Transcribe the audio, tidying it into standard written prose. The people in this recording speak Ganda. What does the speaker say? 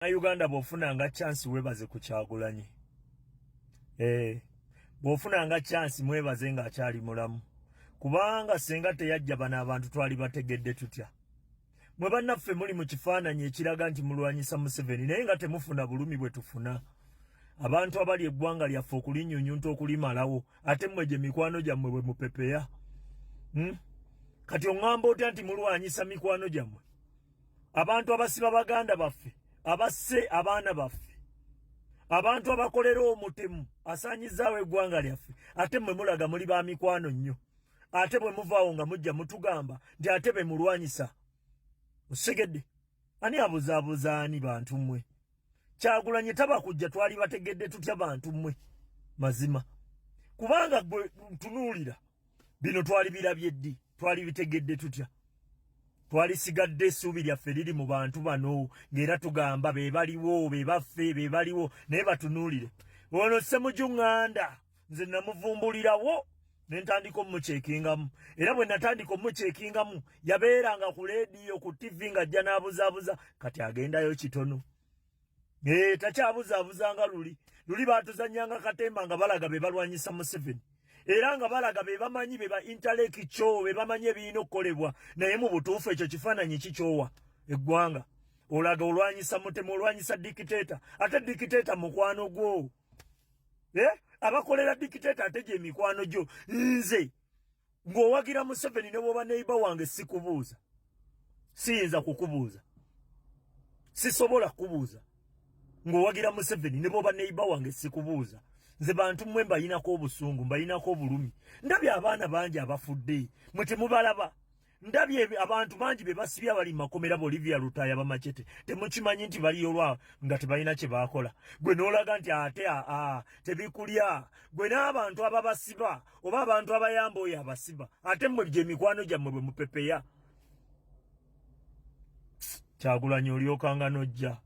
Uganda bofunanga chance webaze ku Kyagulanyi. Bofunanga chance mwebaze nga akyali mulamu. Kubanga senga teyajja bana abantu twali bategedde tutya. Mwe bannaffe muli mu kifaananyi ekiraga nti mulwanyisa Museveni naye nga temufuna bulumi bwe tufuna. Abantu abali eggwanga lyaffe okulinnyunyunta okulimalawo ate mmwe gye mikwano gyammwe bwe mupepeya. Kati oŋŋamba otya nti mulwanyisa mikwano gyammwe? Abantu abasiba baganda baffe, abasse abaana baffe, abantu abakolera omutemu asaanyizaawo eggwanga lyaffe, ate mmwe mulaga muli ba mikwano nnyo. Ate bwe muvaawo nga mujja mutugamba nti ate be mulwanyisa. Osegedde ani abuzaabuza ani bantu mmwe? Kyagulanyi tabakujja twali bategedde tutya bantu mmwe mazima. Kubanga gwe tunuulira bino twali birabye ddi, twali bitegedde tutya. Twali sigadde essuubi lyaffe liri mu bantu bano ng'era tugamba be baliwo, be baffe, be baliwo naye batunuulire. Ono semujju ŋŋanda nze namuvumbulirawo ne ntandika omumuceekingamu. Era bwe natandika omumuceekingamu yabeeranga ku leediyo ku TV ng'ajja n'abuzaabuza kati agendayo kitono. Takyabuzaabuza nga luli. Luli baatuzannyanga katemba nga balaga be balwanyisa Museveni. Era nga balaga be bamanyi be ba inteleki kyo be bamanyi ebirina okukolebwa naye mu butuufu ekyo kifaananyi kikyowa eggwanga. Olaga olwanyisa mutemu olwanyisa dikiteeta ate dikiteeta mukwano gwo. Abakolera dikiteeta ate gye mikwano gyo. Nze ng'owagira Museveni ne bw'oba neiba wange sikubuuza. Siyinza kukubuuza. Sisobola kubuuza. Ng'owagira Museveni ne bw'oba neiba wange sikubuuza. Nze bantu mmwe mbayinako obusungu, mbayinako obulumi. Ndabye abaana bangi abafudde, mwe temubalaba. Ndabye abantu bangi be basibya bali makomera Bolivia Lutaya bamachete. Temukimanyi nti bali olwa nga tebalina kye bakola. Gwe n'olaga nti ate tebikulya. Gwe n'abantu ababasiba oba abantu abayamba oyo abasiba. Ate mmwe gye mikwano gyammwe bwe mupepeya. Kyagulanyi olyokanga n'ojja.